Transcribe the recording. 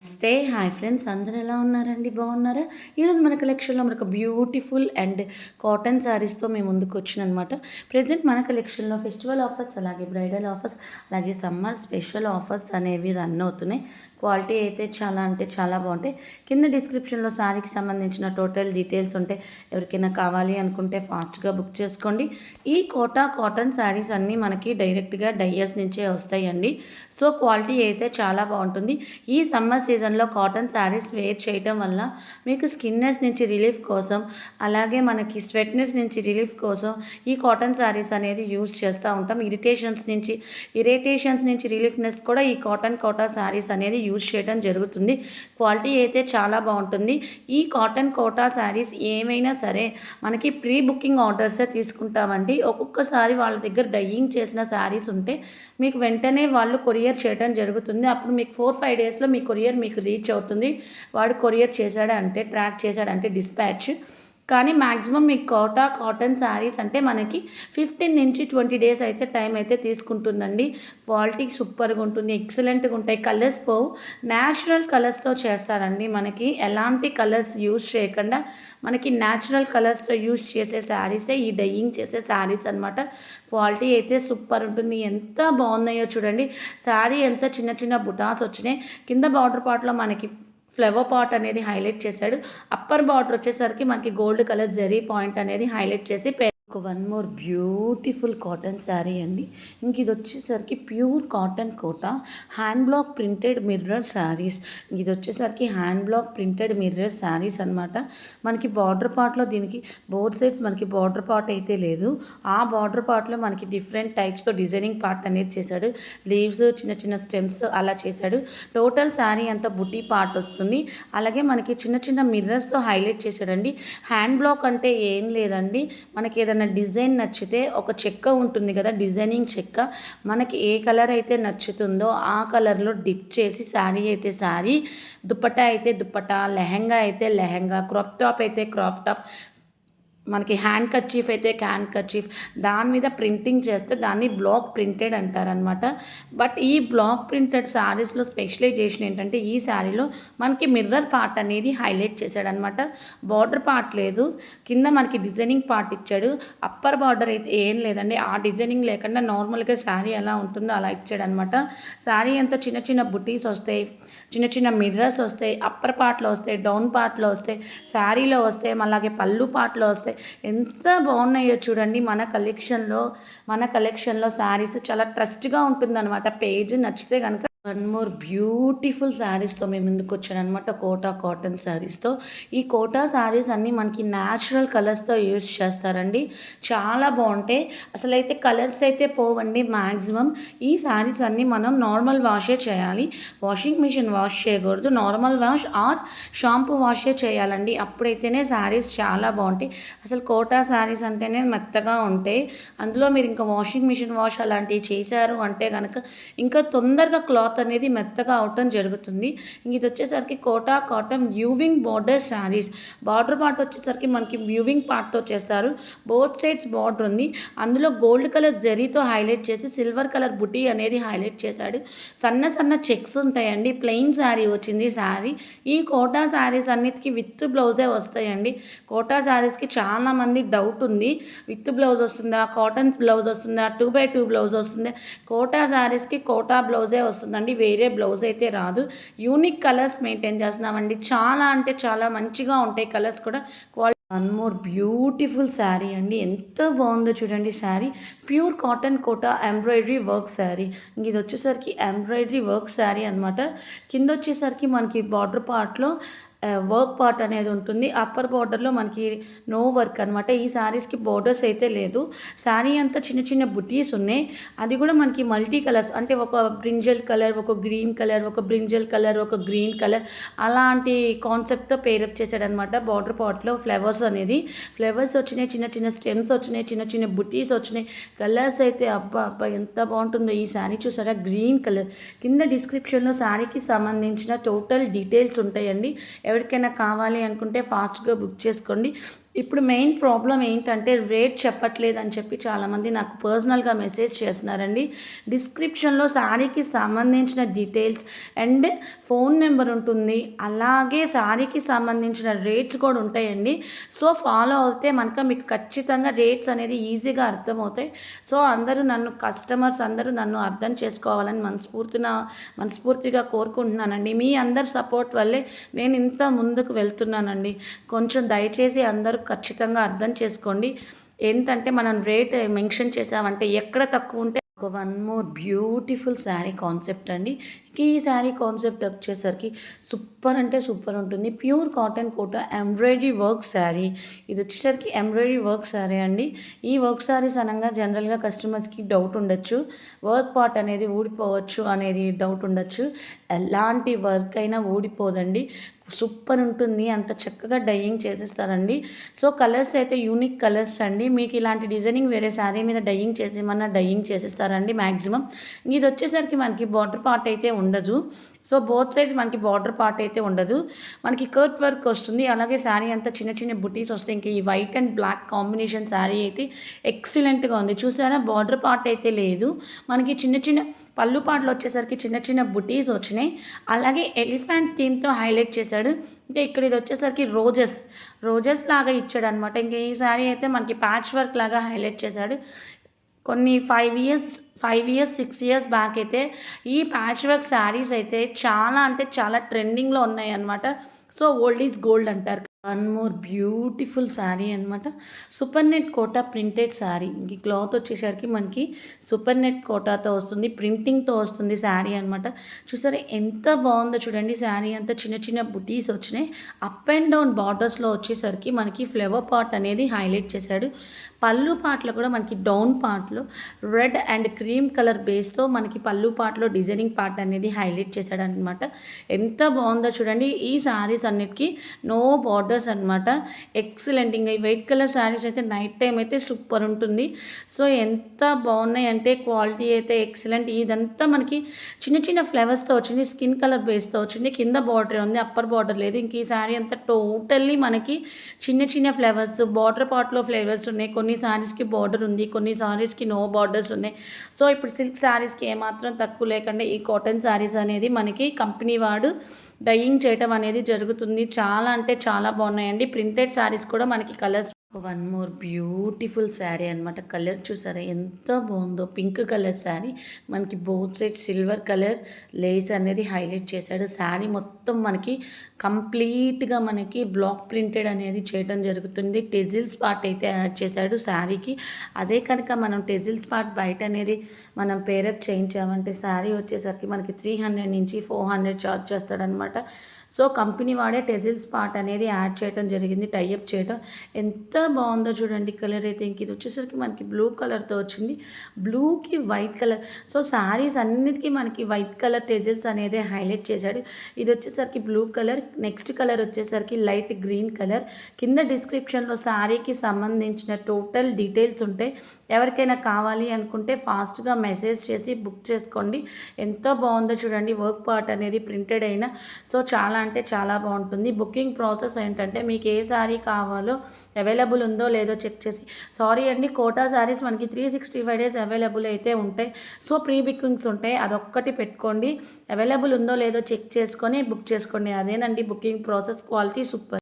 నమస్తే hi friends అందరూ ఎలా ఉన్నారండి బాగున్నారా? ఈరోజు మన కలెక్షన్లో మనకు బ్యూటిఫుల్ అండ్ కాటన్ శారీస్తో మేము ముందుకు వచ్చినమాట. ప్రజెంట్ మన కలెక్షన్లో ఫెస్టివల్ ఆఫర్స్ అలాగే బ్రైడల్ ఆఫర్స్ అలాగే సమ్మర్ స్పెషల్ ఆఫర్స్ అనేవి రన్ అవుతున్నాయి. క్వాలిటీ అయితే చాలా అంటే చాలా బాగుంటాయి. కింద డిస్క్రిప్షన్లో శారీకి సంబంధించిన టోటల్ డీటెయిల్స్ ఉంటాయి. ఎవరికైనా కావాలి అనుకుంటే ఫాస్ట్గా బుక్ చేసుకోండి. ఈ కాటన్ శారీస్ అన్నీ మనకి డైరెక్ట్గా డైయర్స్ నుంచే వస్తాయండి. సో క్వాలిటీ అయితే చాలా బాగుంటుంది. ఈ సమ్మర్ సీజన్లో కాటన్ శారీస్ వేర్ చేయటం వల్ల మీకు స్కిన్నెస్ నుంచి రిలీఫ్ కోసం అలాగే మనకి స్వెట్నెస్ నుంచి రిలీఫ్ కోసం ఈ కాటన్ శారీస్ అనేది యూస్ చేస్తూ ఉంటాం. ఇరిటేషన్స్ నుంచి రిలీఫ్నెస్ కూడా ఈ కోటా శారీస్ అనేది యూజ్ చేయడం జరుగుతుంది. క్వాలిటీ అయితే చాలా బాగుంటుంది. ఈ కాటన్ కోటా శారీస్ ఏమైనా సరే మనకి ప్రీ బుకింగ్ ఆర్డర్సే తీసుకుంటామండి. ఒక్కొక్కసారి వాళ్ళ దగ్గర డయ్యింగ్ చేసిన శారీస్ ఉంటే మీకు వెంటనే వాళ్ళు కొరియర్ చేయడం జరుగుతుంది. అప్పుడు మీకు 4-5 డేస్లో మీ కొరియర్ మీకు రీచ్ అవుతుంది. వాడు కొరియర్ చేశాడంటే ట్రాక్ చేశాడంటే డిస్పాచ్. కానీ మ్యాక్సిమం మీకు కాటన్ శారీస్ అంటే మనకి 15 నుంచి 20 డేస్ అయితే టైం అయితే తీసుకుంటుందండి. క్వాలిటీ సూపర్గా ఉంటుంది, ఎక్సలెంట్గా ఉంటాయి. కలర్స్ పోవు, న్యాచురల్ కలర్స్తో చేస్తారండి. మనకి ఎలాంటి కలర్స్ యూజ్ చేయకుండా మనకి న్యాచురల్ కలర్స్తో యూజ్ చేసే శారీసే ఈ డయ్యింగ్ చేసే శారీస్ అనమాట. క్వాలిటీ అయితే సూపర్ ఉంటుంది. ఎంత బాగున్నాయో చూడండి. శారీ ఎంత చిన్న చిన్న బుటాస్ వచ్చినాయి. కింద బార్డర్ పార్ట్లో మనకి ఫ్లవర్ పాట్ అనేది హైలైట్ చేశాడు. అప్పర్ బార్డర్ వచ్చేసరికి మనకి గోల్డ్ కలర్ జరీ పాయింట్ అనేది హైలైట్ చేసి ఒక one more beautiful cotton sari అండి. ఇంక ఇది వచ్చేసరికి pure cotton Kota hand block printed mirror saris. ఇది వచ్చేసరికి hand block printed mirror saris అనమాట. మనకి బార్డర్ పార్ట్లో దీనికి బోత్ సైడ్స్ మనకి బార్డర్ పార్ట్ అయితే లేదు. ఆ బార్డర్ పార్ట్లో మనకి డిఫరెంట్ టైప్స్తో డిజైనింగ్ పార్ట్ అనేది చేశాడు. లీవ్స్, చిన్న చిన్న స్టెమ్స్ అలా చేశాడు. టోటల్ శారీ అంతా బుటీ పార్ట్ వస్తుంది. అలాగే మనకి చిన్న చిన్న మిర్రర్స్తో హైలైట్ చేశాడండి. హ్యాండ్ బ్లాక్ అంటే ఏం లేదండి, మనకి ఏదైనా డిజైన్ నచ్చితే ఒక చెక్క ఉంటుంది కదా, డిజైనింగ్ చెక్క, మనకి ఏ కలర్ అయితే నచ్చుతుందో ఆ కలర్లో డిప్ చేసి శారీ అయితే శారీ, దుపట్టా అయితే దుపట్టా, లెహంగా అయితే లెహంగా, క్రాప్ టాప్ అయితే క్రాప్ టాప్, మనకి హ్యాండ్ కర్చీఫ్ అయితే హ్యాండ్ కర్చీఫ్, దాని మీద ప్రింటింగ్ చేస్తే దాన్ని బ్లాక్ ప్రింటెడ్ అంటారనమాట. బట్ ఈ బ్లాక్ ప్రింటెడ్ శారీస్లో స్పెషలైజేషన్ ఏంటంటే ఈ శారీలో మనకి మిర్రర్ పార్ట్ అనేది హైలైట్ చేశాడనమాట. బార్డర్ పార్ట్ లేదు, కింద మనకి డిజైనింగ్ పార్ట్ ఇచ్చాడు. అప్పర్ బార్డర్ అయితే ఏం లేదండి, ఆ డిజైనింగ్ లేకుండా నార్మల్గా శారీ ఎలా ఉంటుందో అలా ఇచ్చాడనమాట. శారీ అంతా చిన్న చిన్న బుటీస్ వస్తాయి, చిన్న చిన్న మిర్రర్స్ వస్తాయి, అప్పర్ పార్ట్లో వస్తాయి, డౌన్ పార్ట్లో వస్తాయి, శారీలో వస్తాయి, అలాగే పళ్ళు పార్ట్లో వస్తాయి. ఎంత బాగున్నాయో చూడండి. మన కలెక్షన్లో శారీస్ చాలా ట్రస్ట్గా ఉంటుందన్నమాట. పేజ్ నచ్చితే కనుక వన్ మోర్ బ్యూటిఫుల్ శారీస్తో మేము ముందుకు వచ్చాను అనమాట. కాటన్ శారీస్తో. ఈ కోటా శారీస్ అన్నీ మనకి న్యాచురల్ కలర్స్తో యూజ్ చేస్తారండి. చాలా బాగుంటాయి. అసలు అయితే కలర్స్ అయితే పోవండి మ్యాక్సిమం. ఈ శారీస్ అన్నీ మనం నార్మల్ వాషే చేయాలి, వాషింగ్ మిషన్ వాష్ చేయకూడదు. నార్మల్ వాష్ ఆర్ షాంపూ వాషే చేయాలండి. అప్పుడైతేనే శారీస్ చాలా బాగుంటాయి. అసలు కోటా శారీస్ అంటేనే మెత్తగా ఉంటాయి. అందులో మీరు ఇంకా వాషింగ్ మిషన్ వాష్ అలాంటివి చేశారు అంటే కనుక ఇంకా తొందరగా క్లాత్ అనేది మెత్తగా అవటం జరుగుతుంది. ఇది వచ్చేసరికి cotton viewing border saris. Border part వచ్చేసరికి మనకి వ్యూవింగ్ పార్ట్తో చేస్తారు. బోత్ సైడ్స్ బార్డర్ ఉంది. అందులో గోల్డ్ కలర్ జరీతో హైలైట్ చేసి సిల్వర్ కలర్ బుటీ అనేది హైలైట్ చేశాడు. సన్న సన్న చెక్స్ ఉంటాయండి. ప్లెయిన్ శారీ వచ్చింది శారీ. ఈ కోటా శారీస్ అన్నిటికీ విత్ బ్లౌజే వస్తాయండి. కోటా శారీస్కి చాలామంది డౌట్ ఉంది, విత్ బ్లౌజ్ వస్తుందా, కాటన్స్ బ్లౌజ్ వస్తుందా, 2x2 బ్లౌజ్ వస్తుందా? కోటా శారీస్కి కోటా బ్లౌజే వస్తుందండి, వేరే బ్లౌజ్ అయితే రాదు. యూనిక్ కలర్స్ మెయింటైన్ చేస్తున్నామండి. చాలా అంటే చాలా మంచిగా ఉంటాయి కలర్స్ కూడా. వన్ మోర్ బ్యూటిఫుల్ శారీ అండి. ఎంత బాగుందో చూడండి sari. Pure cotton Kota embroidery work sari. ఇది వచ్చేసరికి ఎంబ్రాయిడరీ వర్క్ శారీ అనమాట. కింద వచ్చేసరికి మనకి బార్డర్ పార్ట్లో వర్క్ పార్ట్ అనేది ఉంటుంది. అప్పర్ బార్డర్లో మనకి నో వర్క్ అనమాట. ఈ శారీస్కి బార్డర్స్ అయితే లేదు. శారీ అంతా చిన్న చిన్న బుటీస్ ఉన్నాయి. అది కూడా మనకి మల్టీ కలర్స్, అంటే ఒక బ్రింజల్ కలర్, ఒక గ్రీన్ కలర్, ఒక బ్రింజల్ కలర్, ఒక గ్రీన్ కలర్, అలాంటి కాన్సెప్ట్తో పేరప్ చేశాడనమాట. బార్డర్ పార్ట్లో ఫ్లవర్స్ వచ్చినాయి, చిన్న చిన్న స్టెమ్స్ వచ్చినాయి, చిన్న చిన్న బుటీస్ వచ్చినాయి. కలర్స్ అయితే అబ్బా అబ్బా ఎంత బాగుంటుందో. ఈ శారీ చూసారా, గ్రీన్ కలర్. కింద డిస్క్రిప్షన్లో శారీకి సంబంధించిన టోటల్ డీటెయిల్స్ ఉంటాయండి. ఎవరికైనా కావాలి అనుకుంటే ఫాస్ట్గా బుక్ చేసుకోండి. ఇప్పుడు మెయిన్ ప్రాబ్లమ్ ఏంటంటే రేట్ చెప్పట్లేదని చెప్పి చాలామంది నాకు పర్సనల్గా మెసేజ్ చేస్తున్నారండి. డిస్క్రిప్షన్లో శారీకి సంబంధించిన డీటెయిల్స్ అండ్ ఫోన్ నెంబర్ ఉంటుంది. అలాగే శారీకి సంబంధించిన రేట్స్ కూడా ఉంటాయండి. సో ఫాలో అవుతే మనకు మీకు ఖచ్చితంగా రేట్స్ అనేది ఈజీగా అర్థమవుతాయి. సో కస్టమర్స్ అందరూ నన్ను అర్థం చేసుకోవాలని మనస్ఫూర్తిగా కోరుకుంటున్నానండి. మీ అందరి సపోర్ట్ వల్లే నేను ఇంత ముందుకు వెళ్తున్నానండి. కొంచెం దయచేసి అందరూ ఖచ్చితంగా అర్థం చేసుకోండి. ఏంటంటే మనం రేట్ మెన్షన్ చేసామంటే ఎక్కడ తక్కువ ఉంటే one more beautiful sari concept అండి. ఈ శారీ కాన్సెప్ట్ వచ్చేసరికి సూపర్ అంటే సూపర్ ఉంటుంది. ప్యూర్ కాటన్ కోట ఎంబ్రాయిడరీ వర్క్ శారీ. ఇది వచ్చేసరికి ఎంబ్రాయిడరీ వర్క్ శారీ అండి. ఈ వర్క్ శారీస్ అనగా జనరల్గా కస్టమర్స్కి డౌట్ ఉండొచ్చు, వర్క్ పార్ట్ అనేది ఊడిపోవచ్చు అనేది డౌట్ ఉండొచ్చు. ఎలాంటి వర్క్ అయినా ఊడిపోదండి, సూపర్ ఉంటుంది. అంత చక్కగా డైయింగ్ చేసేస్తారండి. సో కలర్స్ అయితే యూనిక్ కలర్స్ అండి. మీకు ఇలాంటి డిజైనింగ్ వేరే శారీ మీద డైయింగ్ చేసేమన్నా డైయింగ్ చేసేస్తారండి మ్యాక్సిమం. ఇది వచ్చేసరికి మనకి బార్డర్ పార్ట్ అయితే ఉండదు. సో బోత్ సైడ్స్ మనకి బార్డర్ పార్ట్ అయితే ఉండదు, మనకి కర్ట్ వర్క్ వస్తుంది. అలాగే శారీ అంతా చిన్న చిన్న బుటీస్ వస్తాయి. ఇంక ఈ white and black combination sari అయితే ఎక్సలెంట్గా ఉంది. చూసారా, బార్డర్ పార్ట్ అయితే లేదు, మనకి చిన్న చిన్న పళ్ళు పాటలు వచ్చేసరికి చిన్న చిన్న బుటీస్ వచ్చినాయి. అలాగే ఎలిఫెంట్ థీమ్తో హైలైట్ చేశాడు. అంటే ఇక్కడ ఇది వచ్చేసరికి రోజెస్ లాగా ఇచ్చాడు అనమాట. ఇంకా ఈ శారీ అయితే మనకి ప్యాచ్ వర్క్ లాగా హైలైట్ చేశాడు. కొన్ని 6 ఇయర్స్ బ్యాక్ అయితే ఈ ప్యాచ్ వర్క్ శారీస్ అయితే చాలా అంటే చాలా ట్రెండింగ్లో ఉన్నాయి అన్నమాట. సో ఓల్డ్ ఈజ్ గోల్డ్ అంటారు. వన్ మోర్ బ్యూటిఫుల్ శారీ అనమాట. Super net Kota printed sari. ఇంక క్లాత్ వచ్చేసరికి మనకి సూపర్ నెట్ కోటాతో వస్తుంది, ప్రింటింగ్తో వస్తుంది శారీ అనమాట. చూసారా ఎంత బాగుందో చూడండి. శారీ అంతా చిన్న చిన్న బుటీస్ వచ్చినాయి. అప్ అండ్ డౌన్ బార్డర్స్లో వచ్చేసరికి మనకి ఫ్లవర్ పార్ట్ అనేది హైలైట్ చేశాడు. పళ్ళు పార్ట్లో కూడా మనకి డౌన్ పార్ట్లో రెడ్ అండ్ క్రీమ్ కలర్ బేస్తో మనకి పళ్ళు పార్ట్లో డిజైనింగ్ పార్ట్ అనేది హైలైట్ చేశాడు అనమాట. ఎంత బాగుందో చూడండి. ఈ శారీస్ అన్నిటికీ నో బార్డర్స్ అనమాట. ఎక్సలెంట్. ఇంకా ఈ వైట్ కలర్ శారీస్ అయితే నైట్ టైం అయితే సూపర్ ఉంటుంది. సో ఎంత బాగున్నాయి అంటే క్వాలిటీ అయితే ఎక్సలెంట్. ఇదంతా మనకి చిన్న చిన్న ఫ్లవర్స్తో వచ్చింది, స్కిన్ కలర్ బేస్తో వచ్చింది. కింద బార్డర్ ఉంది, అప్పర్ బార్డర్ లేదు. ఇంక ఈ శారీ అంతా టోటల్లీ మనకి చిన్న చిన్న ఫ్లవర్స్, బార్డర్ పార్ట్లో ఫ్లవర్స్ ఉన్నాయి. కొన్ని శారీస్కి బార్డర్ ఉంది, కొన్ని శారీస్కి నో బార్డర్స్ ఉన్నాయి. సో ఇప్పుడు సిల్క్ శారీస్కి ఏమాత్రం తక్కువ లేకుండా ఈ కాటన్ శారీస్ అనేది మనకి కంపెనీ వాడు డైయింగ్ చేయటం అనేది జరుగుతుంది. చాలా అంటే చాలా బాగున్నాయండి. ప్రింటెడ్ శారీస్ కూడా మనకి colours. One more beautiful sari అనమాట. కలర్ చూసారా ఎంత బాగుందో. పింక్ కలర్ శారీ, మనకి both side silver colour Lay's అనేది హైలైట్ చేశాడు. శారీ మొత్తం మనకి కంప్లీట్గా మనకి బ్లాక్ ప్రింటెడ్ అనేది చేయడం జరుగుతుంది. టెజిల్స్ పార్ట్ అయితే యాడ్ చేశాడు శారీకి. అదే కనుక మనం టెజిల్స్ పార్ట్ బయట అనేది మనం పేరప్ చేయించామంటే శారీ వచ్చేసరికి మనకి 300 నుంచి 400 ఛార్జ్ చేస్తాడనమాట. సో కంపెనీ వాడే టెజిల్స్ పార్ట్ అనేది యాడ్ చేయడం జరిగింది, టైఅప్ చేయడం. ఎంత బాగుందో చూడండి కలర్ అయితే. ఇంక ఇది వచ్చేసరికి మనకి బ్లూ కలర్తో వచ్చింది, బ్లూకి వైట్ కలర్. సో శారీస్ అన్నిటికీ మనకి వైట్ కలర్ టెజిల్స్ అనేది హైలైట్ చేశాడు. ఇది వచ్చేసరికి బ్లూ కలర్, నెక్స్ట్ కలర్ వచ్చేసరికి లైట్ గ్రీన్ కలర్. కింద డిస్క్రిప్షన్లో శారీకి సంబంధించిన టోటల్ డీటెయిల్స్ ఉంటాయి. ఎవరికైనా కావాలి అనుకుంటే ఫాస్ట్గా మెసేజ్ చేసి బుక్ చేసుకోండి. ఎంత బాగుందో చూడండి. వర్క్ పార్ట్ అనేది ప్రింటెడ్ అయినా సో చాలా అంటే చాలా బాగుంటుంది. బుకింగ్ ప్రాసెస్ ఏంటంటే మీకు ఏ శారీ కావాలో అవైలబుల్ ఉందో లేదో చెక్ చేసి, సారీ అండి, కోటా శారీస్ మనకి 365 డేస్ అవైలబుల్ అయితే ఉంటాయి. సో ప్రీ బుకింగ్స్ ఉంటాయి, అదొక్కటి పెట్టుకోండి. అవైలబుల్ ఉందో లేదో చెక్ చేసుకొని బుక్ చేసుకోండి. అదేనండి బుకింగ్ ప్రాసెస్. Quality super.